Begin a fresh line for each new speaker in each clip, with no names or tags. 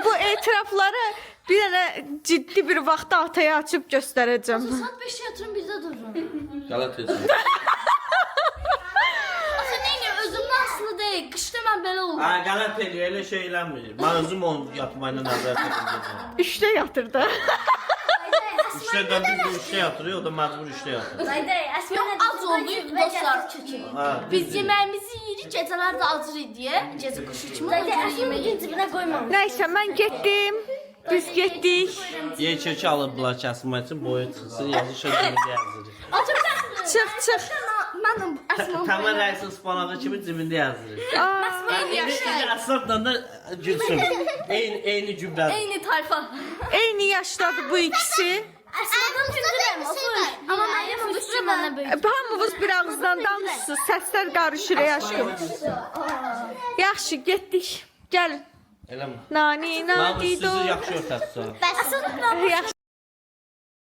bu etirafları bir dənə ciddi bir vaxtda ataya açıb göstərəcəm.
Saat 5'te yatırım bizde durun.
Galat etsin.
Ata neyini özümden aslında değil. Kışta ben böyle oldum.
Ha, galat ediyor, öyle şeylenmir. Ben özüm onu yatmayla nazar takılacağım.
3-də yatırdı.
Üçte döndüğünde üçte yatırıyor, o da mecbur üçte yatırıyor.
Az oldu dostlar.
Ha,
Biz yemeğimizi yiyirik, geceler de hazır diye. Gece kuşu için mi? Yemeği dibine koymam.
Nəysə, mən getdim. Biz getdik.
Ye çöçü alıblar kəsmək üçün boyu çıxsın, yazışa cibində yazırıq.
Ata
Çıx.
ben aslında
Tamam rəisi ıspanağı kimi cibində yazırıq. İndi əsnafla da gülsün. Eyni cümlədir.
Eyni tayfa.
Eyni yaşdadır bu ikisi.
Aslında güldürəm. Ama Meryem Öbüşçü bana böyle.
Hamımız bir ağızdan danışsınız. Səslər qarışır aşkım. Yaxşı, getdik. Gəlin.
Eləmi?
Nani,
Namı
nani,
sizi yaxşı örtəsi.
Yaxşı.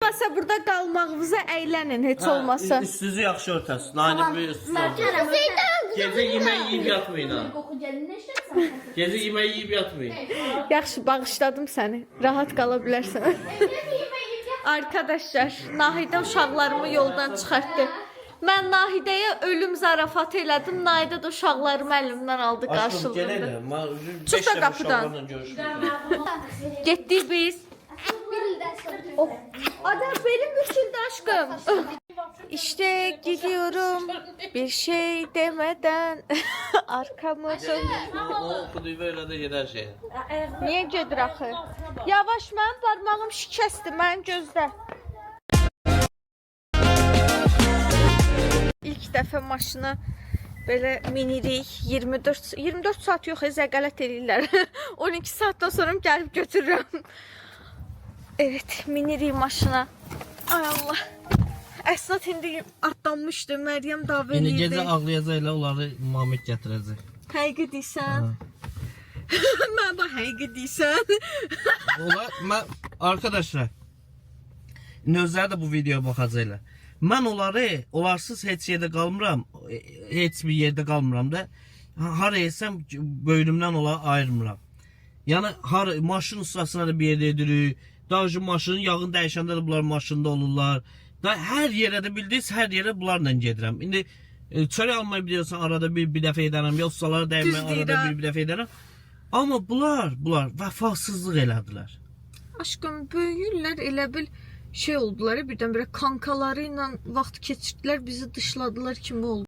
Olmasa burada qalmağınıza əylənin, heç olmasa.
Üstünüzü yaxşı örtəsi. Nani bir üstünüzü. Gecə yemək yeyib yatmayın ha. Gecə yemək yeyib yatmayın.
Yaxşı, bağışladım səni. Rahat qala bilərsən. Arkadaşlar, Nahidə uşaqlarımı yoldan çıxartdı. Mən Nahidəyə ölüm zarafatı elədim. Nahidə də uşaqlarımı əlimdən aldı,
Aşkım
qarşıladı.
gələk.
Çıx da qapıdan. Getdik biz. Adam benim büküldü aşkım. İşte gidiyorum bir şey demeden arkamı dön.
O oxudu və elə də gedər şey.
Niye gedir axı? Yavaş, mənim parmağım şikəsdir, mənim gözlə. İlk dəfə maşına belə minirik. 24 saat yox, zəqələt edirlər. 12 saatdan sonra gəlib götürürəm. Evet, minirik maşına. Ay Allah. Əsnat indi atlanmışdı, Məryəm davet
İndi
edirdi.
gecə ağlayacaqlar, onları Mahmud gətirəcək.
Həqiqi deyirsən. Mən bax həqiqi deyirsən.
Arkadaşlar, özləri də bu videoya baxacaqlar. Mən olarsız heç yerdə qalmıram, heç bir yerdə qalmıram da. Hara etsəm böyrümdən onları ayırmıram. Yəni maşın ustasına da bir yerdə edirik. Daha maşının yağını dəyişəndə də bunlar maşında olurlar. Hər yerə də bildiniz, hər yerə bunlarla gedirəm. İndi çörək almayı biliyorsan arada bir dəfə edərəm, ya ustalara dəymək arada bir dəfə edərəm. Amma bunlar vəfasızlıq elədilər.
Aşkım, böyüyürlər, elə bil şey oldular, birdən-birə kankaları ilə vaxt keçirdilər, bizi dışladılar kimi oldu.